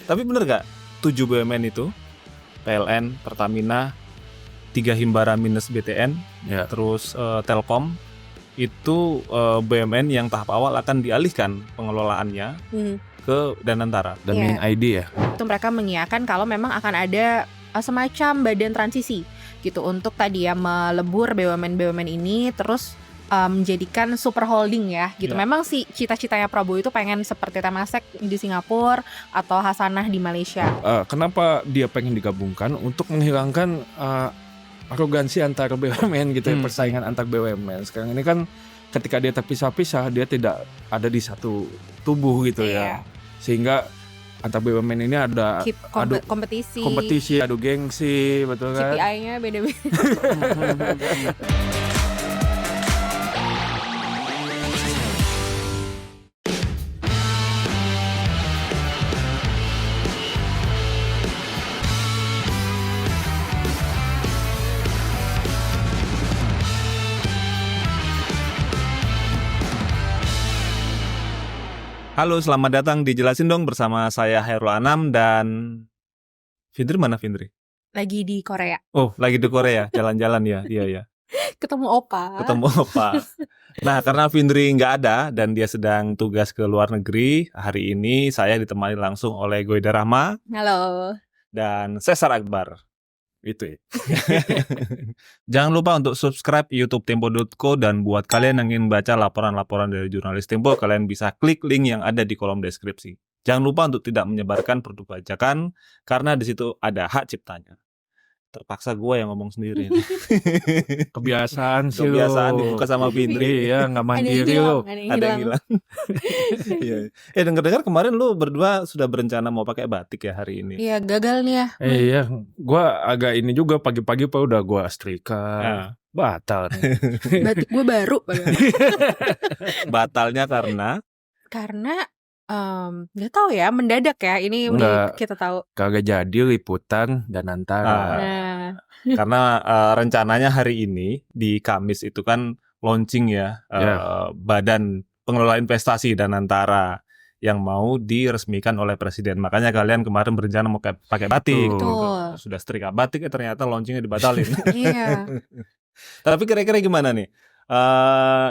Tapi bener gak 7 BUMN itu PLN, Pertamina, 3 Himbara minus BTN, Ya. terus Telkom itu BUMN yang tahap awal akan dialihkan pengelolaannya ke Danantara. Dan main ID ya. Itu mereka mengiyakan kalau memang akan ada semacam badan transisi gitu untuk tadi ya melebur BUMN ini terus menjadikan super holding ya gitu. Memang sih cita-citanya Prabowo itu pengen seperti Temasek di Singapura atau Hasanah di Malaysia. Kenapa dia pengen digabungkan? Untuk menghilangkan arogansi antar BUMN gitu ya, persaingan antar BUMN. Sekarang ini kan ketika dia terpisah-pisah, dia tidak ada di satu tubuh gitu ya. Sehingga antar BUMN ini ada kompetisi, adu gengsi, betul kan? KPI-nya beda-beda. Halo, selamat datang di Jelasin Dong bersama saya Hairul Anam dan Findri. Mana Findri? Lagi di Korea. Oh, lagi di Korea, jalan-jalan ya. Iya. Ketemu Opa. Nah, karena Findri nggak ada dan dia sedang tugas ke luar negeri, hari ini saya ditemani langsung oleh Goida Rahma. Halo. Dan Cesar Akbar. Itu ya. Jangan lupa untuk subscribe YouTube Tempo.co, dan buat kalian yang ingin baca laporan-laporan dari jurnalis Tempo, kalian bisa klik link yang ada di kolom deskripsi. Jangan lupa untuk tidak menyebarkan produk bajakan karena di situ ada hak ciptanya. Terpaksa gue yang ngomong sendiri. Kebiasaan sih Kebiasaan dibuka sama Findri. Iya, nggak mandiri lo. Ada yang hilang. Iya. Dengar-dengar kemarin lu berdua sudah berencana mau pakai batik ya hari ini. Iya, gagal nih ya. Iya, gue agak ini juga pagi-pagi udah gue setrika. Batal nih. Batik gue baru. Batalnya karena nggak tahu ya, mendadak ya. Ini kita tahu. Kagak jadi liputan Danantara. Karena rencananya hari ini di Kamis itu kan launching ya Badan Pengelola Investasi Danantara yang mau diresmikan oleh Presiden. Makanya kalian kemarin berencana mau pakai batik. Sudah setrika batik, ternyata launchingnya dibatalin. Iya. Tapi kira-kira gimana nih?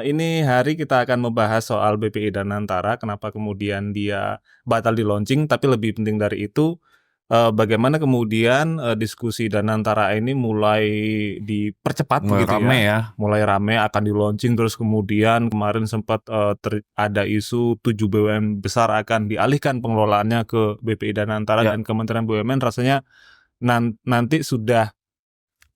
Ini hari kita akan membahas soal BPI Danantara, kenapa kemudian dia batal di launching, tapi lebih penting dari itu bagaimana kemudian diskusi Danantara ini mulai dipercepat mulai rame akan di launching, terus kemudian kemarin sempat ada isu 7 BUMN besar akan dialihkan pengelolaannya ke BPI Danantara dan Kementerian BUMN rasanya nanti sudah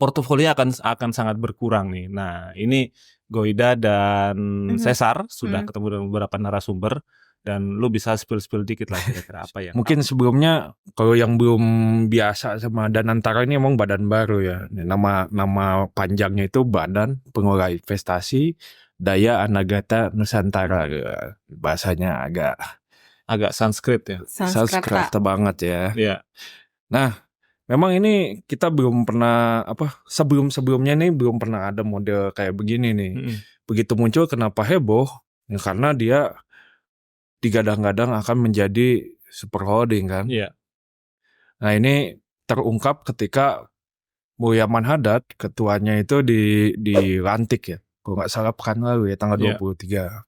portofolio akan sangat berkurang nih. Nah, ini Goida dan Cesar sudah ketemu dengan beberapa narasumber, dan lu bisa spill dikit lah kira-kira apa ya. Mungkin sebelumnya kalau yang belum biasa sama Danantara ini emang badan baru ya. Nama panjangnya itu Badan Pengelola Investasi Daya Anagata Nusantara. Bahasanya agak Sanskrit ya. Sanskrit banget ya. Iya. Nah, memang ini kita belum pernah sebelumnya nih belum pernah ada model kayak begini nih. Begitu muncul kenapa heboh? Ya, karena dia digadang-gadang akan menjadi super holding kan. Iya. Nah, ini terungkap ketika Mulyaman Hadad ketuanya itu dilantik ya. Kalau nggak salah pekan lalu ya, tanggal 23.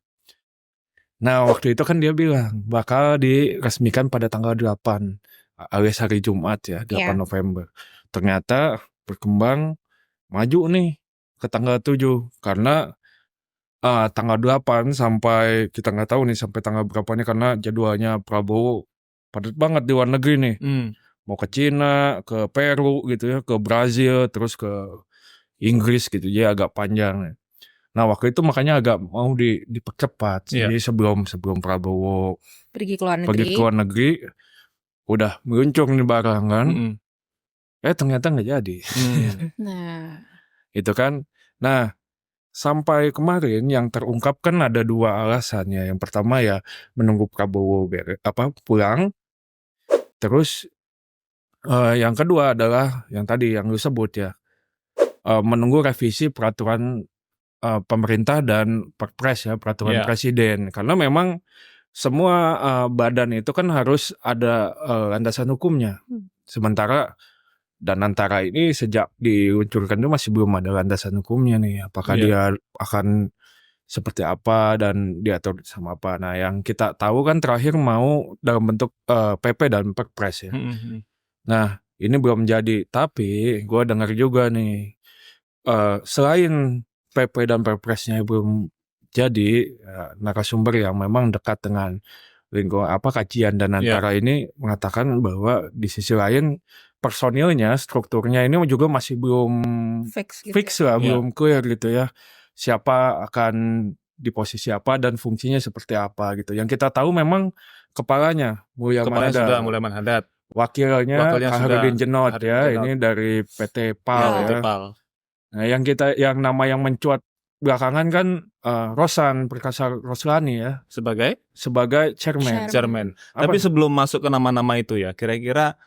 Nah, waktu itu kan dia bilang bakal diresmikan pada tanggal 8. Alias hari Jumat ya, 8 November. Ternyata berkembang maju nih ke tanggal 7 karena tanggal 8 sampai kita nggak tahu nih sampai tanggal berapanya karena jadwalnya Prabowo padat banget di luar negeri nih. Mau ke Cina, ke Peru gitu ya, ke Brazil, terus ke Inggris gitu. Jadi agak panjang. Nah, waktu itu makanya agak mau dipercepat. Jadi sebelum Prabowo pergi ke luar negeri udah meluncur nih barang kan. Ternyata nggak jadi. Nah, itu kan. Nah, sampai kemarin yang terungkap kan ada 2 alasannya. Yang pertama ya menunggu Prabowo pulang. Terus yang kedua adalah yang tadi yang lu sebut ya, menunggu revisi peraturan pemerintah dan Perpres ya, peraturan presiden. Karena memang semua badan itu kan harus ada landasan hukumnya. Sementara Danantara ini sejak diluncurkan itu masih belum ada landasan hukumnya nih. Apakah dia akan seperti apa dan diatur sama apa. Nah, yang kita tahu kan terakhir mau dalam bentuk PP dan Perpres ya. Nah, ini belum jadi. Tapi gue dengar juga nih, selain PP dan Perpresnya belum jadi, narasumber yang memang dekat dengan lingkungan kajian Danantara ini mengatakan bahwa di sisi lain personilnya, strukturnya ini juga masih belum fix lah, belum clear gitu ya. Siapa akan di posisi apa dan fungsinya seperti apa gitu. Yang kita tahu memang kepalanya Mulyaman Hadad. Wakilnya Khairudin Djenot ya, ini dari PT PAL ya. Nah, yang nama yang mencuat belakangan kan Rosan Perkasa Roslani ya sebagai chairman. Tapi sebelum masuk ke nama-nama itu ya, kira-kira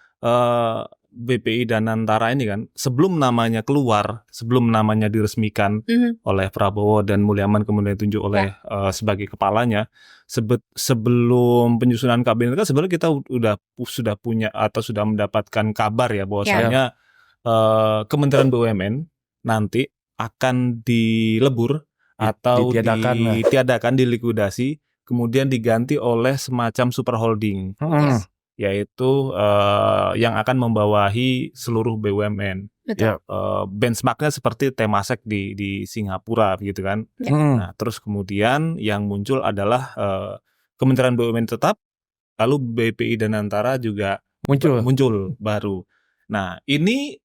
BPI Danantara ini kan sebelum namanya keluar, sebelum namanya diresmikan oleh Prabowo dan Mulyaman kemudian ditunjuk oleh sebagai kepalanya, sebelum penyusunan kabinet kan sebenarnya kita sudah punya atau sudah mendapatkan kabar ya bahwasanya Kementerian BUMN nanti akan dilebur atau ditiadakan, dilikuidasi, kemudian diganti oleh semacam super holding. Yaitu yang akan membawahi seluruh BUMN. Benchmarknya seperti Temasek di Singapura gitu kan. Nah, terus kemudian yang muncul adalah Kementerian BUMN tetap, lalu BPI Danantara juga muncul baru. Nah, ini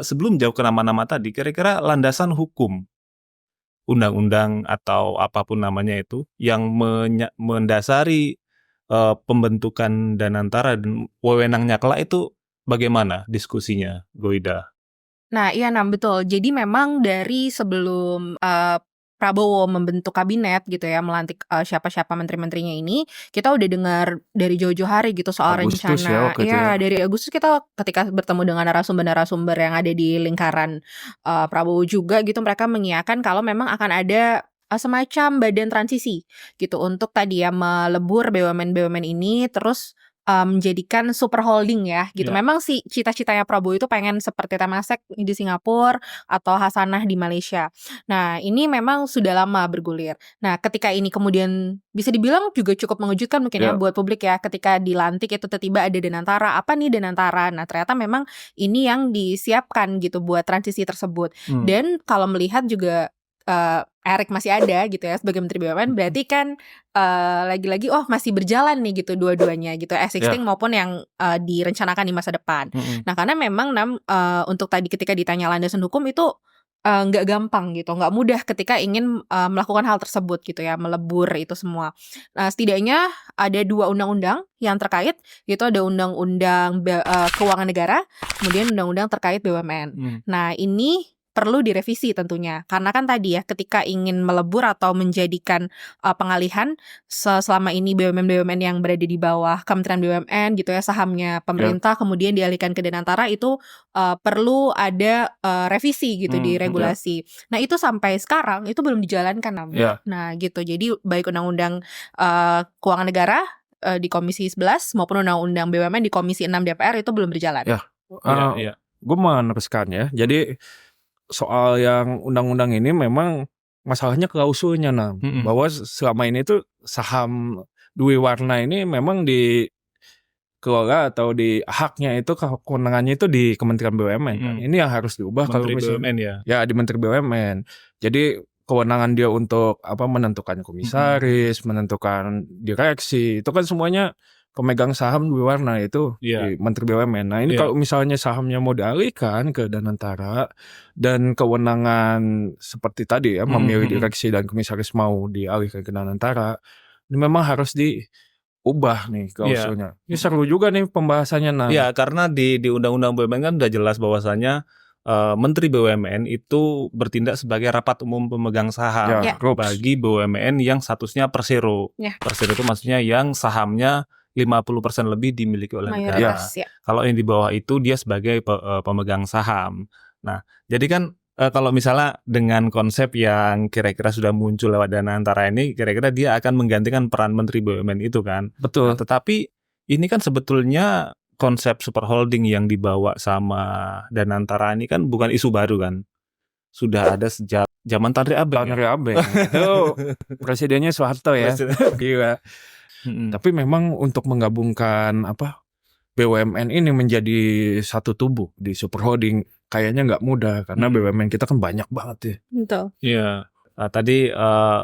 sebelum jauh ke nama-nama tadi, kira-kira landasan hukum undang-undang atau apapun namanya itu yang mendasari pembentukan Danantara dan wewenangnya kelak itu bagaimana diskusinya, Goida? Nah, iya betul. Jadi memang dari sebelum Prabowo membentuk kabinet gitu ya, melantik siapa-siapa menteri-menterinya ini, kita udah dengar dari jauh-jauh hari gitu soal Agustus rencana. ya. Dari Agustus kita ketika bertemu dengan narasumber-narasumber yang ada di lingkaran Prabowo juga gitu, mereka mengiyakan kalau memang akan ada semacam badan transisi gitu untuk tadi ya melebur BUMN ini terus menjadikan super holding ya gitu. Memang sih cita-citanya Prabowo itu pengen seperti Temasek di Singapura atau Hasanah di Malaysia. Nah, ini memang sudah lama bergulir. Nah, ketika ini kemudian bisa dibilang juga cukup mengejutkan mungkin ya buat publik ya, ketika dilantik itu tiba-tiba ada Danantara. Apa nih Danantara? Nah, ternyata memang ini yang disiapkan gitu buat transisi tersebut. Dan kalau melihat juga Erick masih ada gitu ya sebagai Menteri BUMN, berarti kan lagi-lagi masih berjalan nih gitu dua-duanya gitu, existing maupun yang direncanakan di masa depan. Nah, karena memang untuk tadi ketika ditanya landasan hukum itu nggak gampang gitu, nggak mudah ketika ingin melakukan hal tersebut gitu ya, melebur itu semua. Nah, setidaknya ada 2 undang-undang yang terkait, yaitu ada Undang-Undang Keuangan Negara, kemudian Undang-Undang terkait BUMN. Nah, ini perlu direvisi tentunya, karena kan tadi ya ketika ingin melebur atau menjadikan pengalihan selama ini BUMN yang berada di bawah Kementerian BUMN gitu ya, sahamnya pemerintah kemudian dialihkan ke Danantara itu perlu ada revisi gitu di regulasi. Nah, itu sampai sekarang itu belum dijalankan Nah gitu, jadi baik Undang-Undang Keuangan Negara di Komisi 11 maupun Undang-Undang BUMN di Komisi 6 DPR itu belum berjalan. Gue meneruskan ya. Jadi soal yang undang-undang ini memang masalahnya klausulnya bahwa selama ini tuh saham Dwi Warna ini memang dikelola atau di haknya itu kewenangannya itu di Kementerian BUMN. Ini yang harus diubah kalau misalnya di Menteri BUMN. Jadi kewenangan dia untuk menentukan komisaris, menentukan direksi, itu kan semuanya pemegang saham Dwi Warna itu di Menteri BUMN. Nah, ini kalau misalnya sahamnya mau dialihkan ke Danantara dan kewenangan seperti tadi ya, memilih direksi dan komisaris mau dialihkan ke Danantara, ini memang harus diubah nih klausulnya. Ini seru juga nih pembahasannya. Iya, karena di Undang-Undang BUMN kan udah jelas bahwasannya Menteri BUMN itu bertindak sebagai rapat umum pemegang saham bagi BUMN yang statusnya persero. Persero itu maksudnya yang sahamnya 50% lebih dimiliki oleh negara. Kalau yang di bawah itu dia sebagai pemegang saham. Nah, jadi kan kalau misalnya dengan konsep yang kira-kira sudah muncul lewat Danantara ini, kira-kira dia akan menggantikan peran Menteri BUMN itu kan. Betul. Nah, tetapi ini kan sebetulnya konsep super holding yang dibawa sama Danantara ini kan bukan isu baru kan. Sudah ada sejak zaman Tanri Abeng. Tanri Abeng itu presidennya Soeharto ya. Gila. Tapi memang untuk menggabungkan BUMN ini menjadi satu tubuh di super holding kayaknya nggak mudah karena BUMN kita kan banyak banget ya. Betul. Iya. Tadi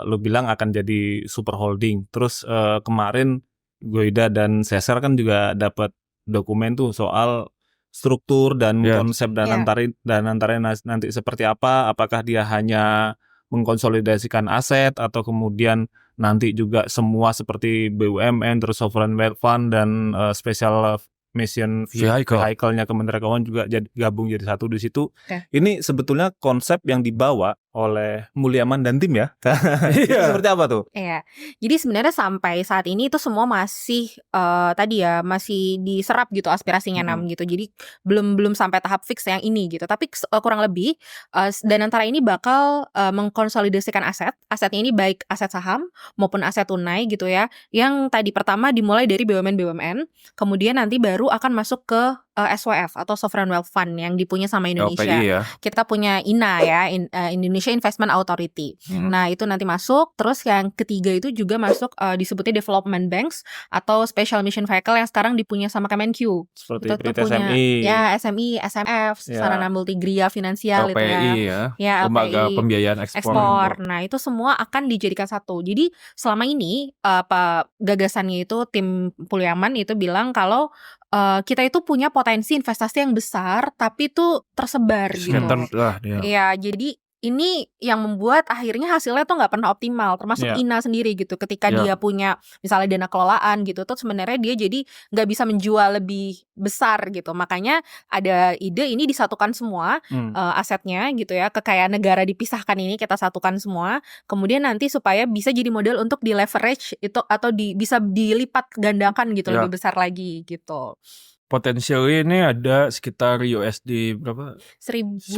lu bilang akan jadi super holding. Terus kemarin Goida dan Cesar kan juga dapat dokumen tuh soal struktur dan konsep Danantara nanti seperti apa. Apakah dia hanya mengkonsolidasikan aset atau kemudian nanti juga semua seperti BUMN, terus sovereign wealth fund dan special mission vehicle-nya Kementerian Keuangan juga gabung jadi satu di situ. Ini sebetulnya konsep yang dibawa oleh Mulyaman dan tim ya. Seperti apa tuh? Iya. Jadi sebenarnya sampai saat ini itu semua masih masih diserap gitu aspirasinya gitu. Jadi belum sampai tahap fix yang ini gitu. Tapi kurang lebih Danantara ini bakal mengkonsolidasikan asetnya ini baik aset saham maupun aset tunai gitu ya. Yang tadi pertama dimulai dari BUMN, kemudian nanti baru akan masuk ke SWF atau Sovereign Wealth Fund yang dipunya sama Indonesia. LPI ya. Kita punya INA ya, Indonesia Investment Authority. Nah, itu nanti masuk. Terus yang ketiga itu juga masuk disebutnya Development Banks atau Special Mission Vehicle yang sekarang dipunya sama Kemenq. Seperti itu punya SMI. Ya, SMI, SMF, Sarana Multigria Finansial itu ya. Lembaga Pembiayaan Ekspor. Nah, itu semua akan dijadikan satu. Jadi selama ini gagasannya itu tim Mulyaman itu bilang kalau kita itu punya potensi investasi yang besar tapi itu tersebar gitu. Iya, jadi ini yang membuat akhirnya hasilnya tuh nggak pernah optimal, termasuk INA sendiri gitu. Ketika dia punya misalnya dana kelolaan gitu, tuh sebenarnya dia jadi nggak bisa menjual lebih besar gitu. Makanya ada ide ini disatukan semua asetnya gitu ya, kekayaan negara dipisahkan ini kita satukan semua. Kemudian nanti supaya bisa jadi modal untuk di leverage itu atau bisa dilipat gandakan gitu lebih besar lagi gitu. Potensialnya ini ada sekitar USD berapa? 1.000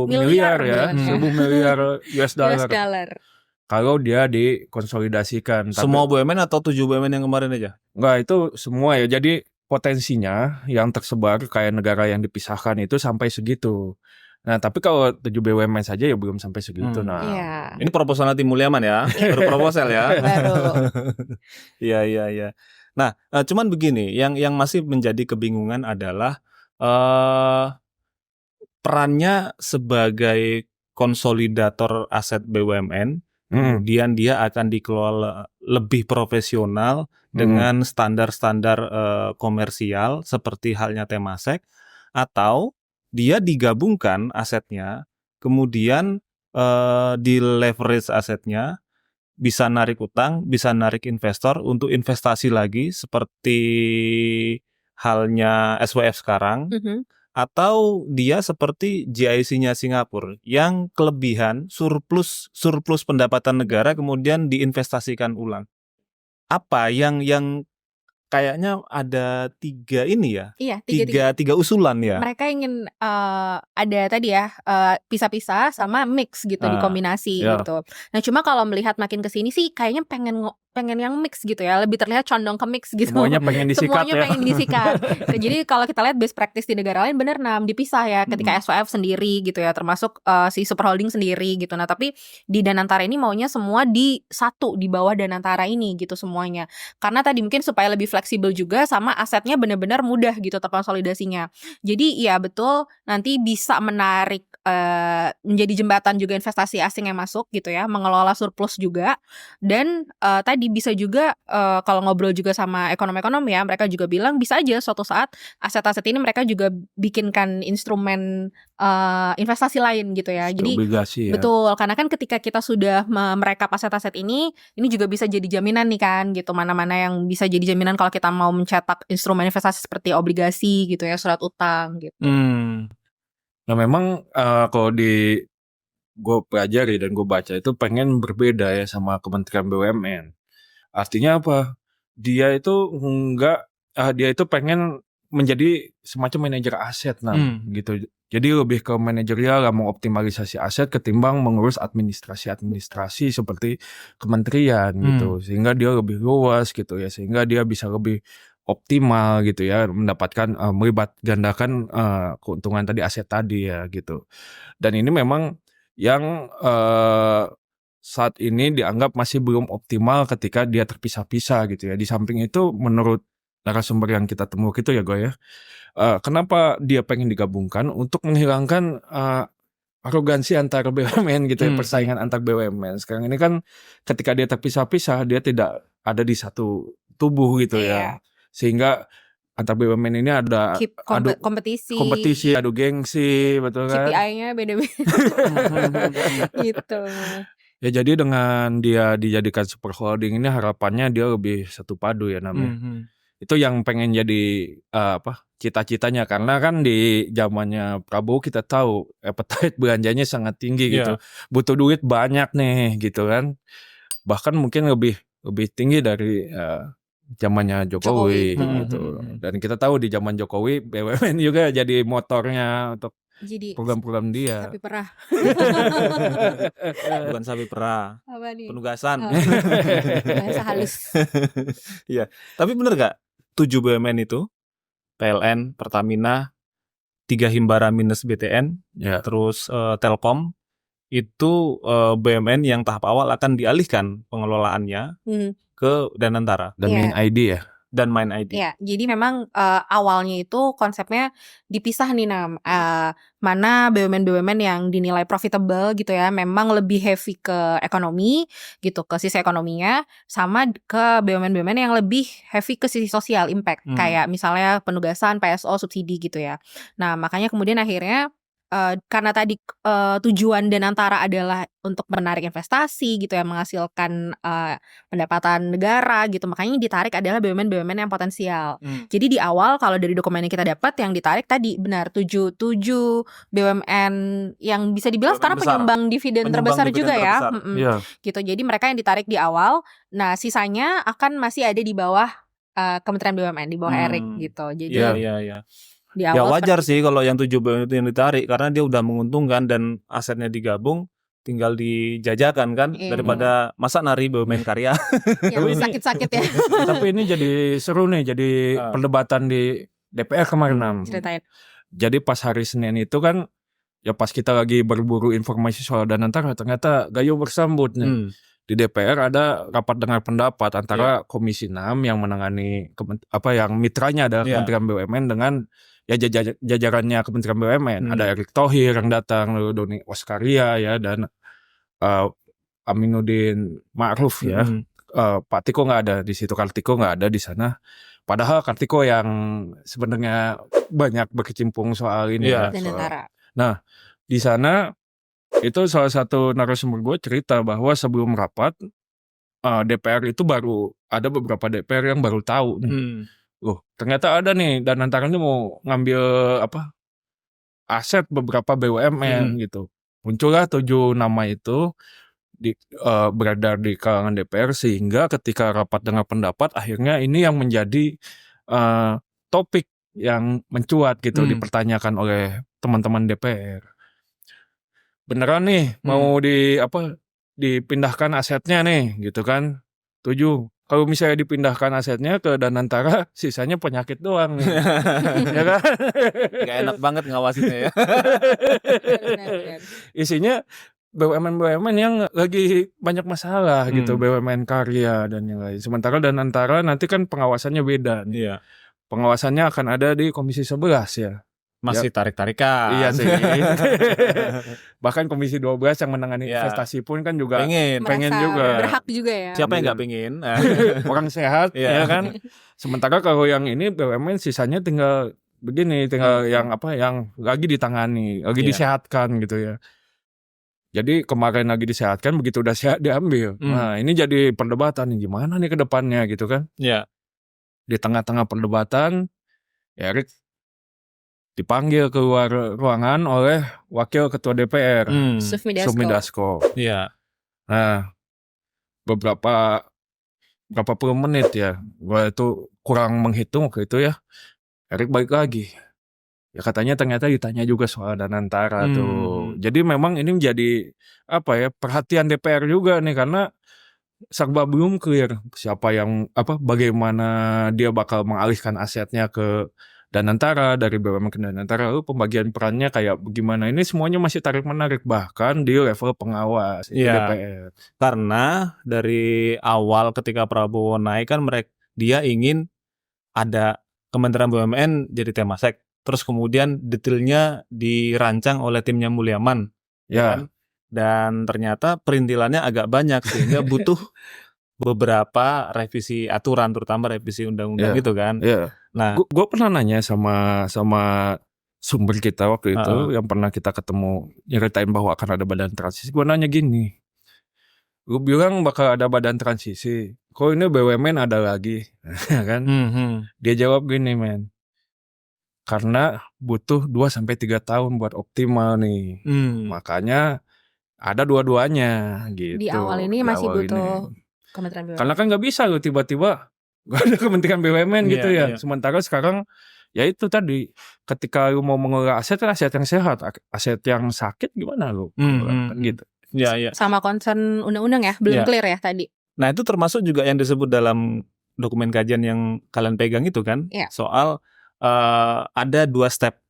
miliar ya. 1.000 miliar US dollar. Kalau dia dikonsolidasikan. Semua BUMN atau 7 BUMN yang kemarin aja? Enggak, itu semua ya. Jadi potensinya yang tersebar kayak negara yang dipisahkan itu sampai segitu. Nah, tapi kalau 7 BUMN saja ya belum sampai segitu. Nah, ini proposalnya tim Mulyaman ya, berproposal ya. Baru. Iya. Nah, cuman begini, yang masih menjadi kebingungan adalah perannya sebagai konsolidator aset BUMN. Kemudian dia akan dikelola lebih profesional dengan standar-standar komersial seperti halnya Temasek, atau dia digabungkan asetnya, kemudian di leverage asetnya, bisa narik utang, bisa narik investor untuk investasi lagi seperti halnya SWF sekarang, atau dia seperti GIC-nya Singapura yang kelebihan surplus pendapatan negara kemudian diinvestasikan ulang. Apa yang kayaknya ada 3 ini ya? Iya, 3 usulan ya. Mereka ingin ada tadi ya pisah-pisah sama mix gitu, dikombinasi gitu. Nah, cuma kalau melihat makin ke sini sih kayaknya pengen yang mix gitu ya, lebih terlihat condong ke mix gitu. Semuanya pengen disikat. Jadi kalau kita lihat best practice di negara lain bener dipisah ya, ketika SWF sendiri gitu ya, termasuk si super holding sendiri gitu. Nah, tapi di Danantara ini maunya semua di satu di bawah Danantara ini gitu semuanya. Karena tadi mungkin supaya lebih fleksibel juga sama asetnya benar-benar mudah gitu terkonsolidasinya. Jadi ya betul nanti bisa menarik menjadi jembatan juga investasi asing yang masuk gitu ya, mengelola surplus juga. Dan tadi bisa juga kalau ngobrol juga sama ekonom-ekonom ya, mereka juga bilang bisa aja suatu saat aset-aset ini mereka juga bikinkan instrumen investasi lain gitu ya. Jadi obligasi ya. Betul, karena kan ketika kita sudah merekap aset-aset ini juga bisa jadi jaminan nih kan gitu, mana-mana yang bisa jadi jaminan kalau kita mau mencetak instrumen investasi seperti obligasi gitu ya, surat utang gitu. Nah, memang kalau gue pelajari dan gue baca itu pengen berbeda ya sama Kementerian BUMN. Artinya apa? Dia itu pengen menjadi semacam manajer aset gitu. Jadi lebih ke manajerial, mengoptimalisasi aset ketimbang mengurus administrasi seperti kementerian gitu. Sehingga dia lebih luas gitu ya, sehingga dia bisa lebih optimal gitu ya, mendapatkan melibat gandakan keuntungan tadi, aset tadi ya gitu. Dan ini memang yang saat ini dianggap masih belum optimal ketika dia terpisah-pisah gitu ya. Di samping itu menurut narasumber yang kita temui itu ya gue ya, kenapa dia pengen digabungkan untuk menghilangkan arogansi antar BUMN gitu ya, persaingan antar BUMN. Sekarang ini kan ketika dia terpisah-pisah, dia tidak ada di satu tubuh gitu ya. Sehingga antar BUMN ini ada kompetisi, adu gengsi, betul kan? KPI-nya beda-beda. Gitu. Ya jadi dengan dia dijadikan super holding ini harapannya dia lebih satu padu ya namanya. Itu yang pengen jadi cita-citanya, karena kan di zamannya Prabowo kita tahu appetite belanjanya sangat tinggi gitu. Butuh duit banyak nih gitu kan. Bahkan mungkin lebih tinggi dari zamannya Jokowi gitu. Dan kita tahu di zaman Jokowi BUMN juga jadi motornya untuk jadi program-program dia. sapi perah. Bukan sapi perah. Apa nih? Penugasan. Bahasa halus. Iya. Tapi bener gak 7 BUMN itu, PLN, Pertamina, 3 Himbara minus BTN, terus Telkom, itu BUMN yang tahap awal akan dialihkan pengelolaannya ke Danantara. Dan Main ID ya? Dan Main ID. Ya, jadi memang awalnya itu konsepnya dipisah nih Nam. Mana BUMN-BUMN yang dinilai profitable gitu ya, memang lebih heavy ke ekonomi gitu, ke sisi ekonominya, sama ke BUMN-BUMN yang lebih heavy ke sisi sosial impact, kayak misalnya penugasan, PSO, subsidi gitu ya. Nah, makanya kemudian akhirnya karena tadi tujuan Danantara adalah untuk menarik investasi gitu ya, menghasilkan pendapatan negara gitu, makanya ditarik adalah BUMN-BUMN yang potensial. Jadi di awal kalau dari dokumen yang kita dapat yang ditarik tadi benar 7 BUMN yang bisa dibilang sekarang penyumbang dividen terbesar juga ya. Gitu. Jadi mereka yang ditarik di awal, nah sisanya akan masih ada di bawah Kementerian BUMN, di bawah Erick gitu. Jadi ya wajar sih kalau yang 7 BUMN itu yang ditarik, karena dia udah menguntungkan dan asetnya digabung, tinggal dijajakan kan, daripada masa nari BUMN karya. Yang sakit-sakit ya. Tapi ini jadi seru nih, jadi perdebatan di DPR kemarin. Ceritain. Jadi pas hari Senin itu kan, ya pas kita lagi berburu informasi soal Danantara, ternyata Gayo bersambut nih. Di DPR ada rapat dengar pendapat antara Komisi 6 yang menangani yang mitranya adalah Kementerian BUMN dengan jajarannya Kementerian BUMN. Ada Erick Thohir yang datang, lalu Doni Oskaria ya, dan Aminuddin Ma'ruf ya. Pak Tiko nggak ada di situ, Kartiko nggak ada di sana. Padahal Kartiko yang sebenarnya banyak berkecimpung soal ini ya. Nah, di sana itu salah satu narasumber gue cerita bahwa sebelum rapat DPR itu baru ada beberapa DPR yang baru tahu nih. Ternyata ada nih Danantara ini mau ngambil aset beberapa BUMN gitu. Muncullah 7 nama itu beredar di kalangan DPR, sehingga ketika rapat dengar pendapat akhirnya ini yang menjadi topik yang mencuat gitu, dipertanyakan oleh teman-teman DPR. Beneran nih mau dipindahkan asetnya nih gitu kan, 7. Kalau misalnya dipindahkan asetnya ke Danantara, sisanya penyakit doang nih. Ya kan? Gak enak banget ngawasinnya ya. Isinya BUMN yang lagi banyak masalah gitu, BUMN karya dan yang lain. Sementara Danantara nanti kan pengawasannya beda nih. Pengawasannya akan ada di Komisi 11 ya. Masih tarik-tarikan. Iya sih. Bahkan Komisi 12 yang menangani investasi pun kan juga pengen juga. Berhak juga ya. Siapa yang gak pengen? Orang sehat ya kan. Sementara kalau yang ini BUMN sisanya tinggal begini, tinggal yang lagi ditangani, lagi disehatkan gitu ya. Jadi kemarin lagi disehatkan, begitu udah sehat diambil. Nah, ini jadi perdebatan nih, gimana nih ke depannya gitu kan. Di tengah-tengah perdebatan, Erick dipanggil keluar ruangan oleh Wakil Ketua DPR, Sufmi Dasko. Nah, berapa puluh menit ya, gue itu kurang menghitung waktu itu ya, Erick balik lagi. Ya katanya ternyata ditanya juga soal Danantara tuh. Jadi memang ini menjadi perhatian DPR juga nih, karena serba belum clear siapa yang bagaimana dia bakal mengalihkan asetnya ke Danantara, dari BUMN ke Danantara, lalu pembagian perannya kayak bagaimana, ini semuanya masih tarik menarik bahkan di level pengawas itu Iya. DPR. Karena dari awal ketika Prabowo naik kan dia ingin ada Kementerian BUMN jadi Temasek. Terus kemudian detailnya dirancang oleh timnya Mulyaman, Ya. kan? Dan ternyata perintilannya agak banyak sehingga butuh beberapa revisi aturan, terutama revisi undang-undang itu kan. Iya. Nah, Gue pernah nanya sama sumber kita waktu itu yang pernah kita ketemu nyeritain bahwa akan ada badan transisi. Gue nanya gini, gue bilang bakal ada badan transisi, kok ini BUMN ada lagi, kan? Dia jawab gini, men, karena butuh 2-3 tahun buat optimal nih. Makanya ada dua-duanya gitu. Di awal ini masih butuh Kementerian BUMN. Karena kan nggak bisa loh tiba-tiba gak ada Kementerian BUMN gitu ya. Sementara sekarang ya itu tadi, ketika lu mau mengelola aset yang sehat, aset yang sakit gimana lu? Kan gitu. Ya. Sama concern undang-undang ya, belum clear ya tadi. Nah, itu termasuk juga yang disebut dalam dokumen kajian yang kalian pegang itu kan, soal ada 2 step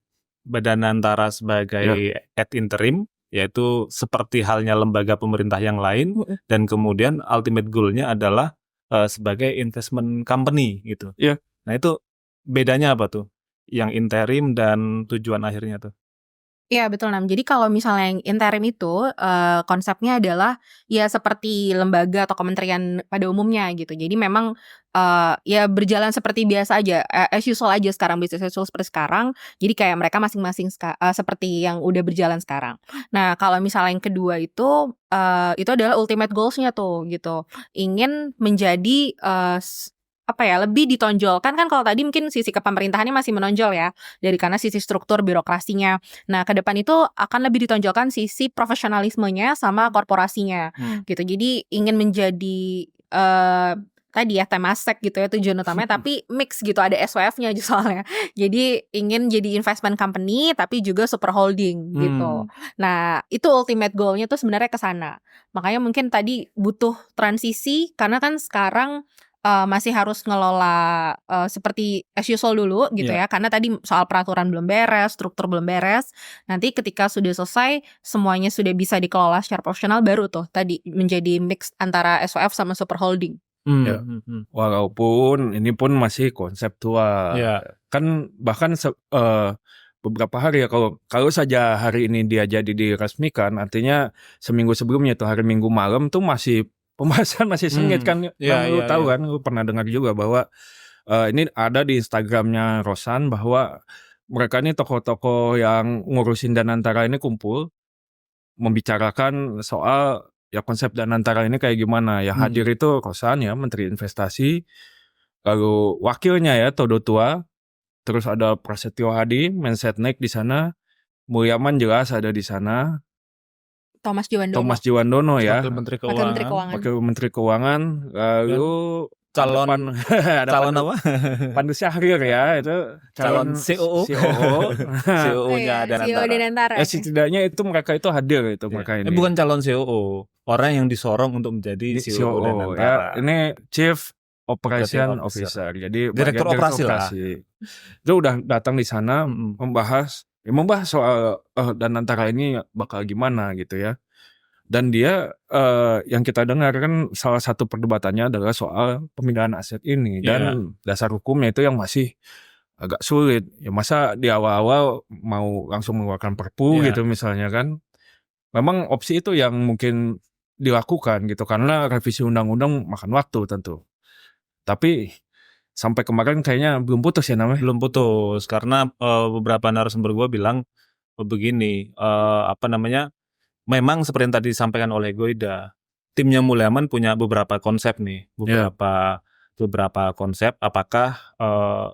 Badanantara sebagai ad interim, yaitu seperti halnya lembaga pemerintah yang lain, dan kemudian ultimate goal-nya adalah sebagai investment company gitu. Nah, itu bedanya apa tuh? Yang interim dan tujuan akhirnya tuh? Iya betul Nam. Jadi kalau misalnya yang interim itu konsepnya adalah ya seperti lembaga atau kementerian pada umumnya gitu. Jadi memang ya berjalan seperti biasa aja, as usual aja sekarang, business as usual seperti sekarang. Jadi kayak mereka masing-masing seperti yang udah berjalan sekarang. Nah kalau misalnya yang kedua itu adalah ultimate goals-nya tuh gitu. Ingin menjadi lebih ditonjolkan kan. Kalau tadi mungkin sisi kepemerintahannya masih menonjol ya, dari karena sisi struktur birokrasinya. Nah ke depan itu akan lebih ditonjolkan sisi profesionalismenya sama korporasinya gitu. Jadi ingin menjadi tadi ya Temasek gitu ya tujuan utamanya, tapi mix gitu, ada SWF-nya soalnya. Jadi ingin jadi investment company tapi juga super holding gitu. Nah itu ultimate goal-nya tuh sebenarnya ke sana. Makanya mungkin tadi butuh transisi, karena kan sekarang masih harus ngelola seperti as usual dulu gitu ya, karena tadi soal peraturan belum beres, struktur belum beres. Nanti ketika sudah selesai semuanya sudah bisa dikelola secara profesional, baru tuh tadi menjadi mix antara SWF sama super holding. Walaupun ini pun masih konseptual, kan bahkan beberapa hari ya, kalau saja hari ini dia jadi diresmikan, artinya seminggu sebelumnya tuh hari Minggu malam tuh masih pembahasan masih sengit kan. Lu tahu kan, lu pernah dengar juga bahwa ini ada di Instagramnya Rosan bahwa mereka ini tokoh-tokoh yang ngurusin Danantara ini kumpul membicarakan soal ya konsep Danantara ini kayak gimana. Yang hadir itu Rosan ya, Menteri Investasi, lalu wakilnya ya Todo Tua, terus ada Prasetyo Hadi, Mensetnek di sana, Mulyaman jelas ada di sana, Thomas Djiwandono ya, Wakil Menteri Keuangan, lalu calon apa? Pandu Syahrir ya, itu calon COO. CEO-nya Danantara. Setidaknya itu mereka itu hadir itu mereka ini. Bukan calon COO, orang yang disorong untuk menjadi CEO Danantara. Ya, ini Chief Operation Officer. Jadi Direktur operasi lah. Itu udah datang di sana membahas soal Danantara ini bakal gimana gitu ya. Dan dia yang kita dengar kan salah satu perdebatannya adalah soal pemindahan aset ini, dan dasar hukumnya itu yang masih agak sulit. Ya masa di awal-awal mau langsung mengeluarkan perpu gitu misalnya kan. Memang opsi itu yang mungkin dilakukan gitu, karena revisi undang-undang makan waktu tentu. Tapi sampai kemarin kayaknya belum putus ya namanya. Belum putus karena beberapa narasumber gue bilang begini, memang seperti yang tadi disampaikan oleh Goida, timnya Mulyaman punya beberapa konsep nih, beberapa konsep. Apakah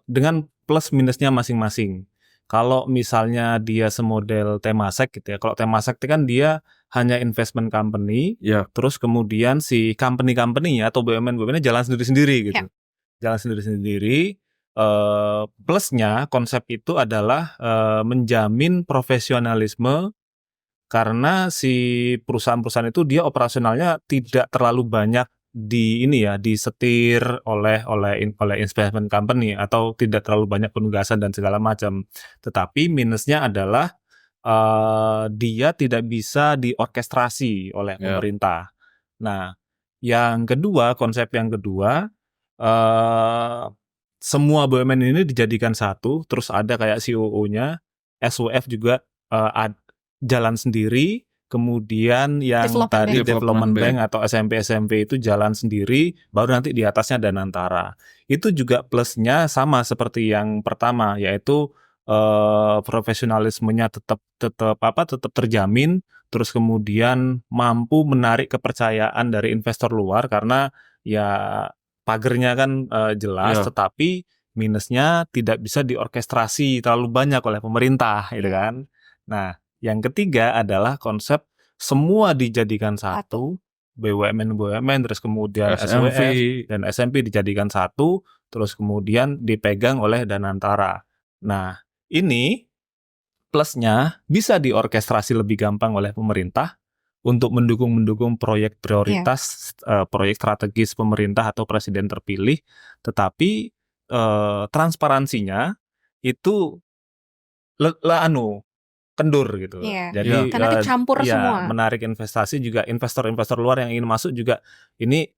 dengan plus minusnya masing-masing. Kalau misalnya dia semodel Temasek gitu ya, kalau Temasek itu kan dia hanya investment company, terus kemudian si company-nya atau BUMN-nya jalan sendiri-sendiri gitu. Jalan sendiri-sendiri, plusnya konsep itu adalah menjamin profesionalisme karena si perusahaan-perusahaan itu dia operasionalnya tidak terlalu banyak disetir oleh investment company atau tidak terlalu banyak penugasan dan segala macam. Tetapi minusnya adalah dia tidak bisa diorkestrasi oleh pemerintah. Nah, konsep yang kedua, semua BUMN ini dijadikan satu, terus ada kayak COO-nya, SWF juga jalan sendiri, kemudian yang tadi Development Bank atau SMP itu jalan sendiri, baru nanti di atasnya Danantara. Itu juga plusnya sama seperti yang pertama, yaitu profesionalismenya tetap terjamin, terus kemudian mampu menarik kepercayaan dari investor luar karena ya pagernya kan jelas, tetapi minusnya tidak bisa diorkestrasi terlalu banyak oleh pemerintah, gitu kan. Nah, yang ketiga adalah konsep semua dijadikan satu, BUMN, terus kemudian SWF dan SMP dijadikan satu, terus kemudian dipegang oleh Danantara. Nah, ini plusnya bisa diorkestrasi lebih gampang oleh pemerintah untuk mendukung proyek prioritas, proyek strategis pemerintah atau presiden terpilih, tetapi transparansinya itu kendur gitu. Jadi karena kecampur semua. Menarik investasi juga, investor-investor luar yang ingin masuk juga ini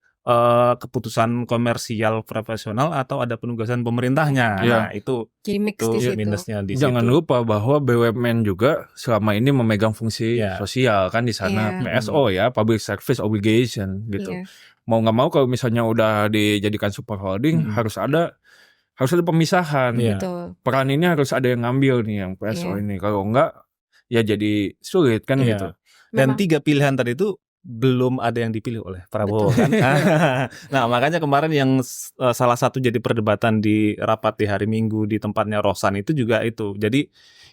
keputusan komersial profesional atau ada penugasan pemerintahnya. Nah, itu jadi mix di situ. Minusnya di situ. Jangan lupa bahwa BUMN juga selama ini memegang fungsi sosial kan di sana, PSO ya, Public Service Obligation gitu. Mau nggak mau kalau misalnya udah dijadikan super holding harus ada pemisahan. Peran ini harus ada yang ngambil nih yang PSO ini. Kalau enggak ya jadi sulit kan gitu. Dan 3 pilihan tadi itu belum ada yang dipilih oleh Prabowo kan. Nah, makanya kemarin yang salah satu jadi perdebatan di rapat di hari Minggu di tempatnya Rohsan itu juga itu. Jadi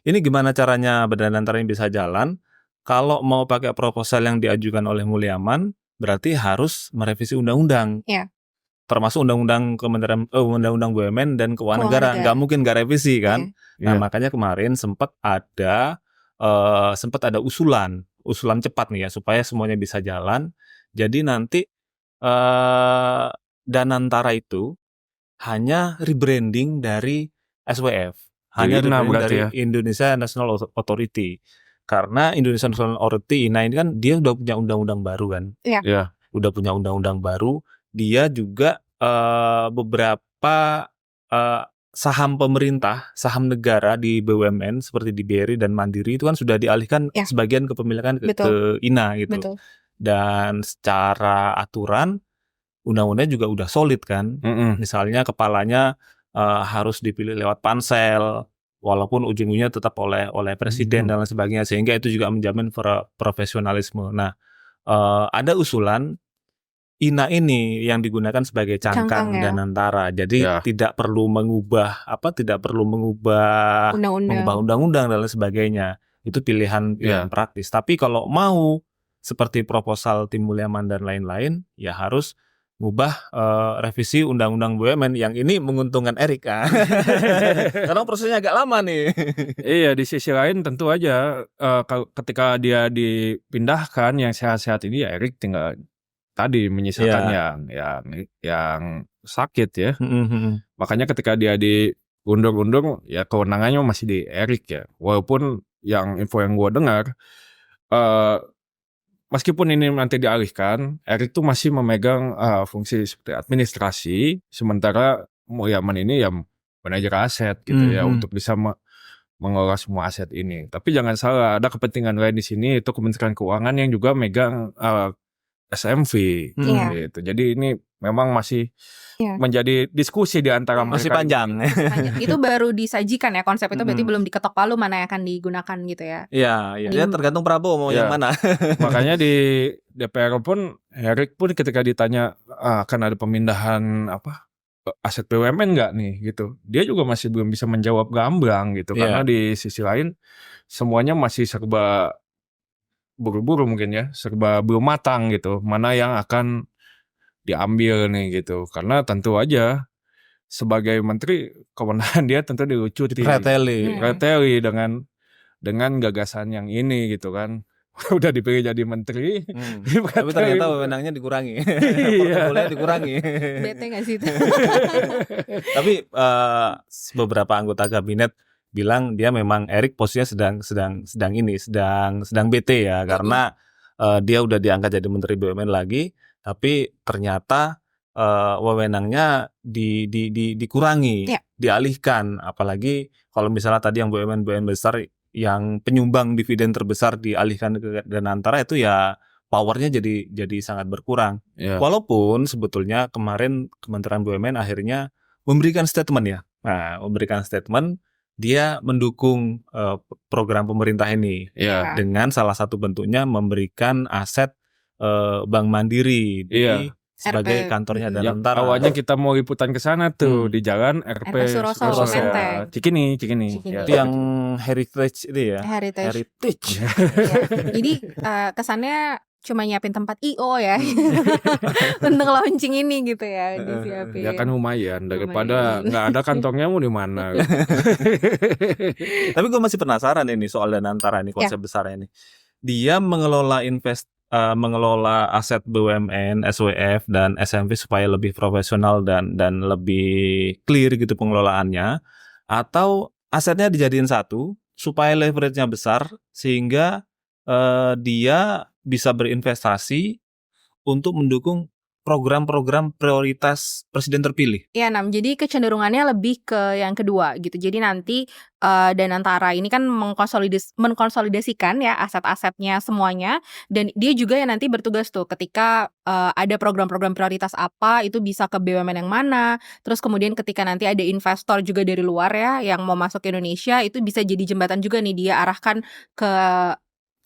ini gimana caranya Danantara ini bisa jalan? Kalau mau pakai proposal yang diajukan oleh Mulyaman, berarti harus merevisi undang-undang. Termasuk undang-undang Kementerian undang-undang BUMN dan Keuangan Negara. Nggak mungkin nggak revisi kan. Nah, makanya kemarin sempat ada usulan cepat nih ya supaya semuanya bisa jalan. Jadi nanti Danantara itu hanya rebranding dari SWF, hanya rebranding dari Indonesia National Authority. Karena Indonesia National Authority, nah ini kan dia udah punya undang-undang baru kan. Udah punya undang-undang baru. Dia juga beberapa saham pemerintah, saham negara di BUMN seperti di BRI dan Mandiri itu kan sudah dialihkan sebagian kepemilikan ke INA gitu. Dan secara aturan undang-undangnya juga udah solid kan. Misalnya kepalanya harus dipilih lewat pansel, walaupun ujung-ujungnya tetap oleh presiden dan lain sebagainya, sehingga itu juga menjamin profesionalisme. Nah, ada usulan INA ini yang digunakan sebagai cangkang Danantara. Jadi tidak perlu mengubah undang-undang dan lain sebagainya. Itu pilihan praktis. Tapi kalau mau seperti proposal tim Mulyaman dan lain-lain, ya harus ngubah revisi undang-undang BUMN yang ini menguntungkan Erik. Karena prosesnya agak lama nih. Iya, di sisi lain tentu aja ketika dia dipindahkan yang sehat-sehat ini ya Erik tinggal tadi menyisakan yang sakit ya. Makanya ketika dia diundur-undur ya kewenangannya masih di Erik ya. Walaupun yang info yang gue dengar meskipun ini nanti dialihkan, Erik tuh masih memegang fungsi seperti administrasi, sementara Mulyaman ini ya manajer aset gitu ya untuk bisa mengelola semua aset ini. Tapi jangan salah, ada kepentingan lain di sini, itu Kementerian Keuangan yang juga megang SMV gitu. Jadi ini memang masih menjadi diskusi di antara masih panjang. Itu baru disajikan ya konsep itu, berarti belum diketok palu mana yang akan digunakan gitu ya. Iya, tergantung Prabowo mau yang mana. Makanya di DPR pun Erik pun ketika ditanya akan ada pemindahan aset BUMN nggak nih gitu, dia juga masih belum bisa menjawab gamblang gitu karena di sisi lain semuanya masih serba buru-buru mungkin ya, serba belum matang gitu, mana yang akan diambil nih gitu. Karena tentu aja sebagai menteri kewenangan dia tentu dilucuti, Preteli. preteli dengan gagasan yang ini gitu kan. Udah dipilih jadi menteri, Tapi ternyata wewenangnya dikurangi. Portofolionya dikurangi. Bete nggak sih itu? Tapi beberapa anggota kabinet bilang dia memang Erik posisinya sedang bete ya, karena dia udah diangkat jadi menteri BUMN lagi, tapi ternyata wewenangnya dikurangi, dialihkan. Apalagi kalau misalnya tadi yang BUMN besar yang penyumbang dividen terbesar dialihkan ke Danantara, itu ya powernya jadi sangat berkurang. Walaupun sebetulnya kemarin Kementerian BUMN akhirnya memberikan statement ya. Nah, memberikan statement dia mendukung program pemerintah ini dengan salah satu bentuknya memberikan aset Bank Mandiri sebagai kantornya Danantara. Awalnya kita mau liputan ke sana tuh di jalan RP Suroso Menteng. Cikini. Itu yang heritage itu ya. Heritage. Jadi kesannya cuma nyiapin tempat IO ya untuk launching ini gitu ya, disiapin. Ya kan lumayan daripada nggak ada kantornya mau di mana. Tapi gue masih penasaran ini soal Danantara ini, konsep besarnya ini. Dia mengelola aset BUMN, SWF dan SMV supaya lebih profesional dan lebih clear gitu pengelolaannya, atau asetnya dijadiin satu supaya leverage-nya besar sehingga dia bisa berinvestasi untuk mendukung program-program prioritas presiden terpilih. Iya, Nam. Jadi kecenderungannya lebih ke yang kedua gitu. Jadi nanti Danantara ini kan mengkonsolidasikan ya aset-asetnya semuanya, dan dia juga yang nanti bertugas tuh ketika ada program-program prioritas apa itu bisa ke BUMN yang mana. Terus kemudian ketika nanti ada investor juga dari luar ya yang mau masuk ke Indonesia, itu bisa jadi jembatan juga nih, dia arahkan ke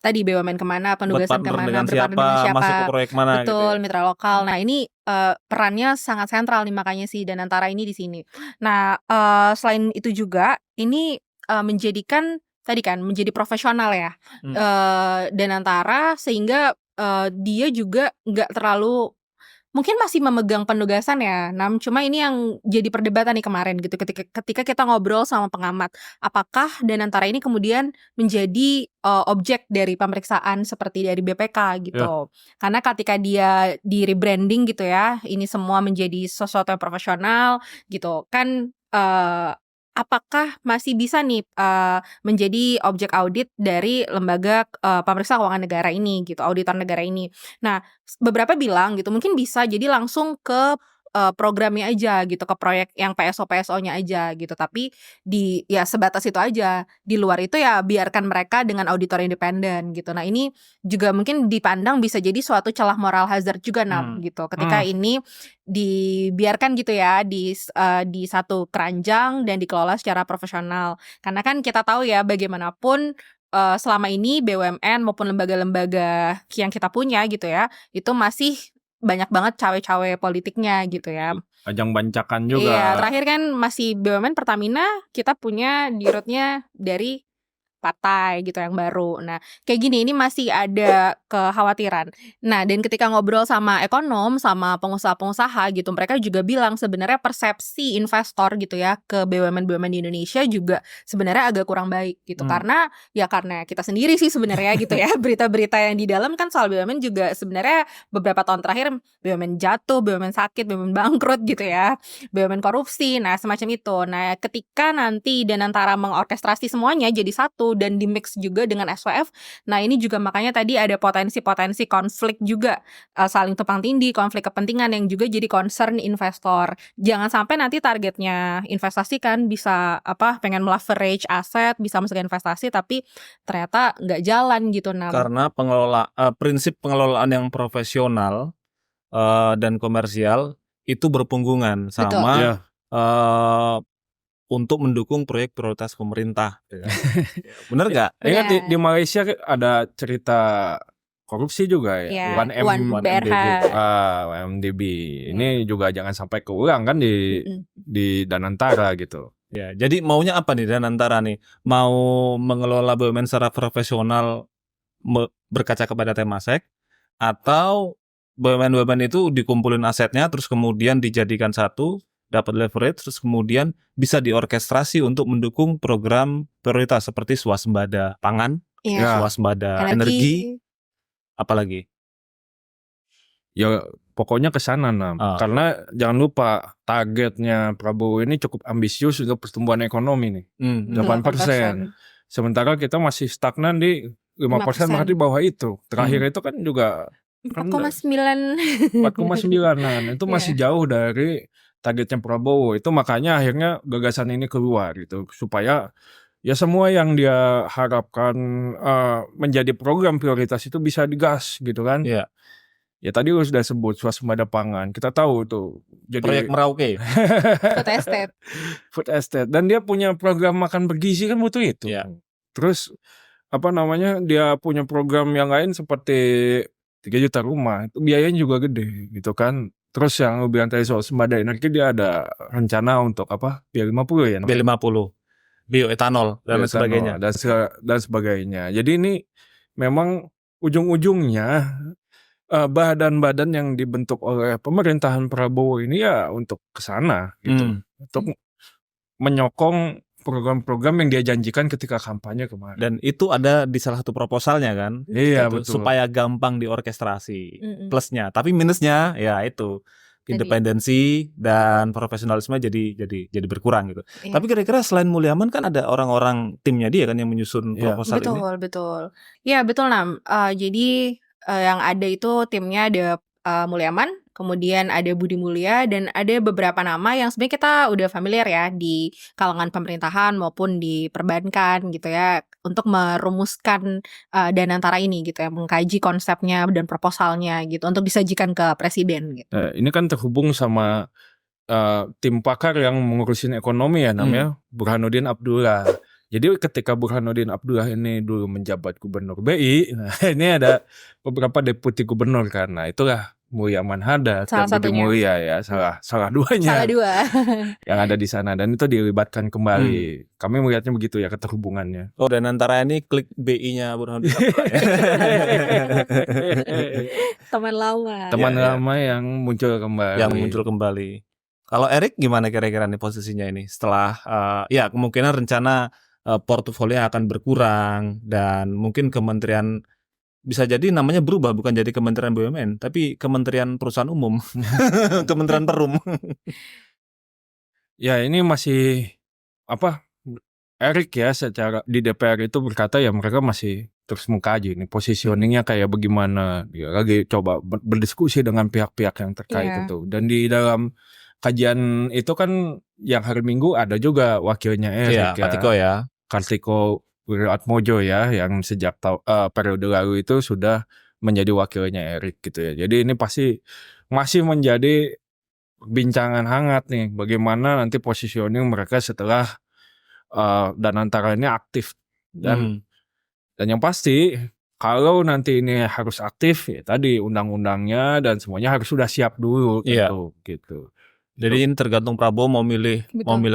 tadi BUMN kemana, penugasan kemana, berpartner dengan siapa, masuk ke proyek mana. betul, gitu. mitra lokal. Nah ini perannya sangat sentral nih, makanya si Danantara ini di sini. Nah selain itu juga ini menjadikan tadi kan menjadi profesional ya Danantara, sehingga dia juga nggak terlalu, mungkin masih memegang penugasan ya, Nam. Cuma ini yang jadi perdebatan nih kemarin gitu, ketika kita ngobrol sama pengamat, apakah Danantara ini kemudian menjadi objek dari pemeriksaan seperti dari BPK gitu. Karena ketika dia di rebranding gitu ya, ini semua menjadi sesuatu yang profesional gitu kan, apakah masih bisa nih menjadi objek audit dari lembaga pemeriksa keuangan negara ini gitu, auditor negara ini. Nah, beberapa bilang gitu mungkin bisa jadi langsung ke programnya aja gitu, ke proyek yang PSO-PSO-nya aja gitu. Tapi ya sebatas itu aja. Di luar itu ya biarkan mereka dengan auditor independen gitu. Nah, ini juga mungkin dipandang bisa jadi suatu celah moral hazard juga, Nam, gitu. Ketika ini dibiarkan gitu ya di satu keranjang dan dikelola secara profesional. Karena kan kita tahu ya bagaimanapun selama ini BUMN maupun lembaga-lembaga yang kita punya gitu ya, itu masih banyak banget cawe-cawe politiknya gitu ya. Ajang bancakan juga. Iya, terakhir kan masih BUMN Pertamina, kita punya dirutnya dari partai gitu yang baru. Nah, kayak gini, ini masih ada kekhawatiran. Nah, dan ketika ngobrol sama ekonom, sama pengusaha-pengusaha gitu, mereka juga bilang sebenarnya persepsi investor gitu ya ke BUMN-BUMN di Indonesia juga sebenarnya agak kurang baik gitu. Karena kita sendiri sih sebenarnya gitu ya. Berita-berita yang di dalam kan soal BUMN juga sebenarnya beberapa tahun terakhir BUMN jatuh, BUMN sakit, BUMN bangkrut gitu ya. BUMN korupsi, nah semacam itu. Nah, ketika nanti Danantara mengorkestrasi semuanya jadi satu dan di mix juga dengan SWF. Nah, ini juga makanya tadi ada potensi-potensi konflik juga, saling tumpang tindih, konflik kepentingan yang juga jadi concern investor. Jangan sampai nanti targetnya investasi kan bisa pengen leverage aset, bisa masuk ke investasi tapi ternyata nggak jalan gitu. Karena prinsip pengelolaan yang profesional dan komersial itu berpunggungan sama untuk mendukung proyek prioritas pemerintah. Bener nggak? Ingat di Malaysia ada cerita korupsi juga ya. 1 BRH. 1MDB. Ini juga jangan sampai keulang kan di Danantara gitu. Ya, jadi maunya apa nih Danantara nih? Mau mengelola BUMN secara profesional berkaca kepada Temasek, atau BUMN itu dikumpulin asetnya terus kemudian dijadikan satu dapat leverage, terus kemudian bisa diorkestrasi untuk mendukung program prioritas seperti swasembada pangan, Iya. swasembada energi, apalagi. Ya pokoknya ke sana karena jangan lupa targetnya Prabowo ini cukup ambisius untuk pertumbuhan ekonomi nih, 8%. Sementara kita masih stagnan di 5%, berarti bawah itu. Terakhir itu kan juga 4,9 itu masih jauh dari targetnya Prabowo. Itu makanya akhirnya gagasan ini keluar gitu, supaya ya semua yang dia harapkan menjadi program prioritas itu bisa digas gitu kan. Iya. Ya tadi lu sudah sebut swasembada pangan. Kita tahu tuh jadi Proyek Merauke. Food estate. Dan dia punya program makan bergizi kan butuh itu. Ya. Terus dia punya program yang lain seperti 3 juta rumah. Itu biayanya juga gede gitu kan. Terus yang lu bilang tadi soal swasembada energi, dia ada rencana untuk Biar 50 ya. B50. Bioetanol dan sebagainya. Dan sebagainya. Jadi ini memang ujung-ujungnya badan-badan yang dibentuk oleh pemerintahan Prabowo ini ya untuk kesana gitu, untuk menyokong program-program yang dia janjikan ketika kampanye kemarin. Dan itu ada di salah satu proposalnya kan, iya betul. Supaya gampang diorkestrasi. Plusnya, tapi minusnya ya itu independensi dan profesionalisme jadi berkurang gitu. Iya. Tapi kira-kira selain Mulyaman kan ada orang-orang timnya dia kan yang menyusun proposal ini. Betul. Iya betul Nam. Jadi yang ada itu timnya ada Mulyaman, kemudian ada Budi Mulya, dan ada beberapa nama yang sebenarnya kita udah familiar ya di kalangan pemerintahan maupun di perbankan gitu ya, untuk merumuskan Danantara ini gitu ya, mengkaji konsepnya dan proposalnya gitu untuk disajikan ke presiden gitu. Ini kan terhubung sama tim pakar yang mengurusin ekonomi ya namanya Burhanuddin Abdullah. Jadi ketika Burhanuddin Abdullah ini dulu menjabat gubernur BI, nah ini ada beberapa deputi gubernur kan. Nah itulah Mulyaman Hadad dan Budi Mulya ya, salah duanya. Yang ada di sana, dan itu dilibatkan kembali. Kami melihatnya begitu ya keterhubungannya. Oh, dan antara ini klik BI-nya Burhanuddin Abdullah. Teman lama yang muncul kembali. Kalau Erik gimana kira-kira nih posisinya ini setelah ya kemungkinan rencana portofolio akan berkurang dan mungkin kementerian bisa jadi namanya berubah, bukan jadi Kementerian BUMN tapi Kementerian Perusahaan Umum. Kementerian Perum. Ya ini masih Erik ya secara di DPR itu berkata ya mereka masih terus mengkaji nih positioningnya kayak bagaimana. Dia lagi coba berdiskusi dengan pihak-pihak yang terkait itu. Dan di dalam kajian itu kan yang hari Minggu ada juga wakilnya Erik Kartiko Wiratmojo ya, yang sejak periode lalu itu sudah menjadi wakilnya Erik gitu ya. Jadi ini pasti masih menjadi perbincangan hangat nih, bagaimana nanti positioning mereka setelah Danantara ini aktif. Dan yang pasti kalau nanti ini harus aktif ya tadi undang-undangnya dan semuanya harus sudah siap dulu gitu. Jadi ini tergantung Prabowo mau milih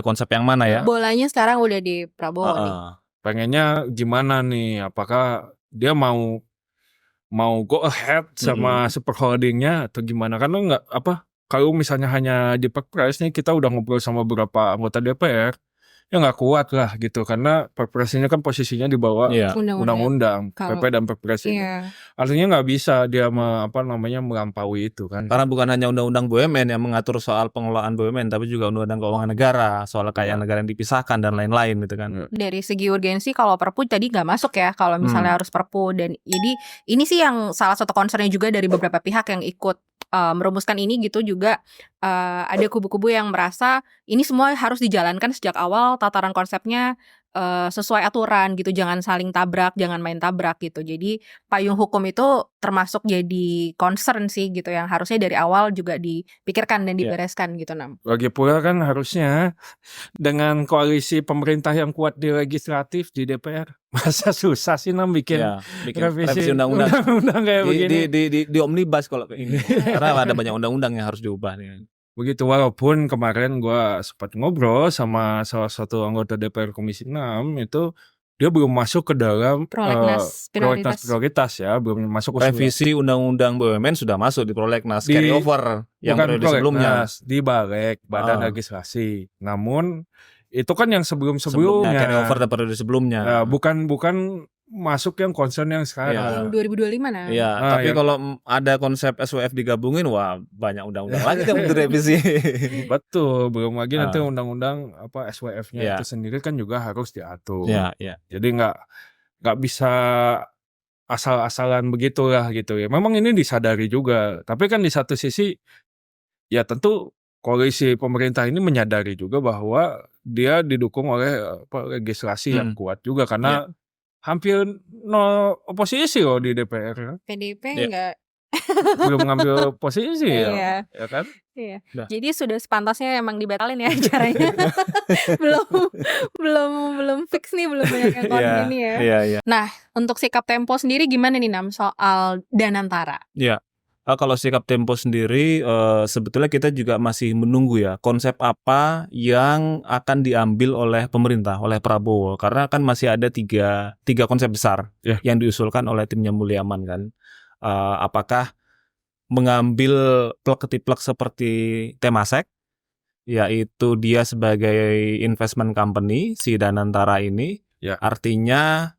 konsep yang mana ya. Bolanya sekarang udah di Prabowo nih. Pengennya gimana nih? Apakah dia mau go ahead sama super holdingnya atau gimana? Karena kalau misalnya hanya di Perpres nih, kita udah ngobrol sama beberapa anggota DPR, ya nggak kuat lah gitu, karena Perpres ini kan posisinya di bawah undang-undang PP dan Perpres ini. Artinya nggak bisa dia melampaui itu kan. Karena bukan hanya undang-undang BUMN yang mengatur soal pengelolaan BUMN, tapi juga undang-undang keuangan negara, soal kekayaan negara yang dipisahkan dan lain-lain gitu kan. Dari segi urgensi kalau Perpu tadi nggak masuk ya, kalau misalnya harus Perpu. Dan jadi ini sih yang salah satu concernnya juga dari beberapa pihak yang ikut merumuskan ini gitu juga. Ada kubu-kubu yang merasa ini semua harus dijalankan sejak awal, tataran konsepnya sesuai aturan gitu, jangan saling tabrak, jangan main tabrak gitu. Jadi payung hukum itu termasuk jadi concern sih gitu, yang harusnya dari awal juga dipikirkan dan dibereskan gitu Nam. Lagi pula kan harusnya dengan koalisi pemerintah yang kuat di legislatif di DPR, masa susah sih Nam bikin revisi undang-undang kayak begini. Di omnibus kalau kayak ini. Karena ada banyak undang-undang yang harus diubah nih. Begitu, walaupun kemarin gue sempat ngobrol sama salah satu anggota DPR Komisi 6 itu dia belum masuk ke dalam Prolegnas prioritas ya, belum masuk ke revisi undang-undang BUMN sudah masuk di prolegnas carry over yang periode sebelumnya di balik badan legislasi. Namun itu kan yang sebelum-sebelumnya carry over dari periode sebelumnya. Bukan masuk yang concern yang sekarang. Yang 2025 nah. Iya, tapi kalau ada konsep SWF digabungin, wah banyak undang-undang lagi yang direvisi. Betul, belum lagi nanti undang-undang SWF-nya itu sendiri kan juga harus diatur. Iya. Jadi nggak bisa asal-asalan begitulah gitu ya. Memang ini disadari juga, tapi kan di satu sisi ya tentu koalisi pemerintah ini menyadari juga bahwa dia didukung oleh legislasi yang kuat juga karena hampir nol oposisi loh di DPR. PDIP enggak belum ngambil posisi ya kan? Iya. Jadi sudah sepantasnya emang dibatalin ya acaranya. belum fix nih, belum banyak yang konten ini ya. Iya. Nah, untuk sikap Tempo sendiri gimana nih Nam soal Danantara? Iya. Kalau sikap Tempo sendiri sebetulnya kita juga masih menunggu ya konsep apa yang akan diambil oleh pemerintah, oleh Prabowo, karena kan masih ada tiga konsep besar yang diusulkan oleh timnya Mulyaman kan. Apakah mengambil plek-ketiplek seperti Temasek, yaitu dia sebagai investment company si Danantara ini, artinya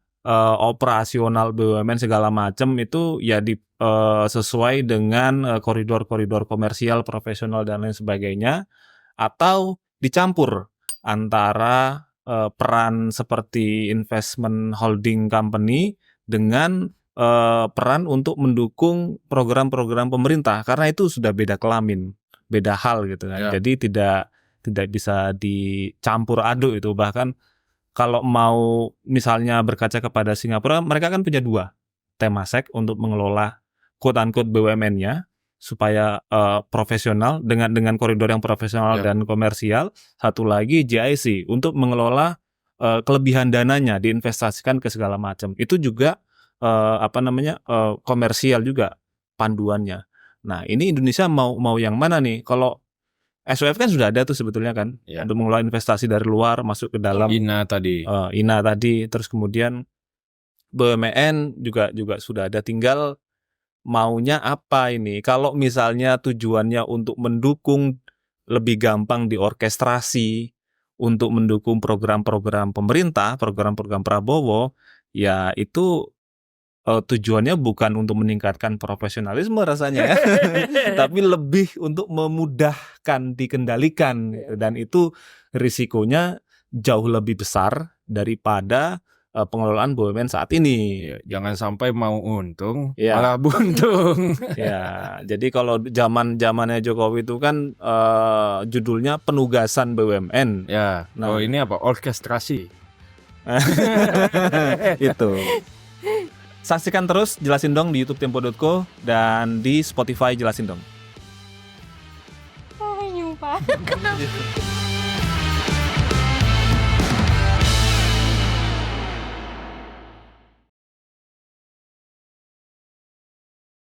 operasional BUMN segala macam itu ya sesuai dengan koridor-koridor komersial, profesional dan lain sebagainya, atau dicampur antara peran seperti investment holding company dengan peran untuk mendukung program-program pemerintah, karena itu sudah beda kelamin, beda hal gitu kan. Jadi tidak bisa dicampur aduk itu. Bahkan kalau mau misalnya berkaca kepada Singapura, mereka kan punya 2, Temasek untuk mengelola quote-unquote BUMN-nya supaya profesional dengan koridor yang profesional dan komersial. Satu lagi GIC untuk mengelola kelebihan dananya diinvestasikan ke segala macam. Itu juga komersial juga panduannya. Nah, ini Indonesia mau yang mana nih? Kalau SWF kan sudah ada tuh sebetulnya kan untuk mengelola investasi dari luar masuk ke dalam INA tadi. Terus kemudian BUMN juga sudah ada, tinggal maunya apa ini. Kalau misalnya tujuannya untuk mendukung, lebih gampang diorkestrasi untuk mendukung program-program pemerintah, program-program Prabowo, ya itu tujuannya bukan untuk meningkatkan profesionalisme rasanya ya, tapi lebih untuk memudahkan dikendalikan, dan itu risikonya jauh lebih besar daripada pengelolaan BUMN saat ini. Jangan sampai mau untung malah buntung. Jadi kalau zamannya Jokowi itu kan judulnya penugasan BUMN. Nah, ini apa? Orkestrasi. Itu. Saksikan terus Jelasin Dong di YouTube Tempo.co dan di Spotify Jelasin Dong. Nyumpah.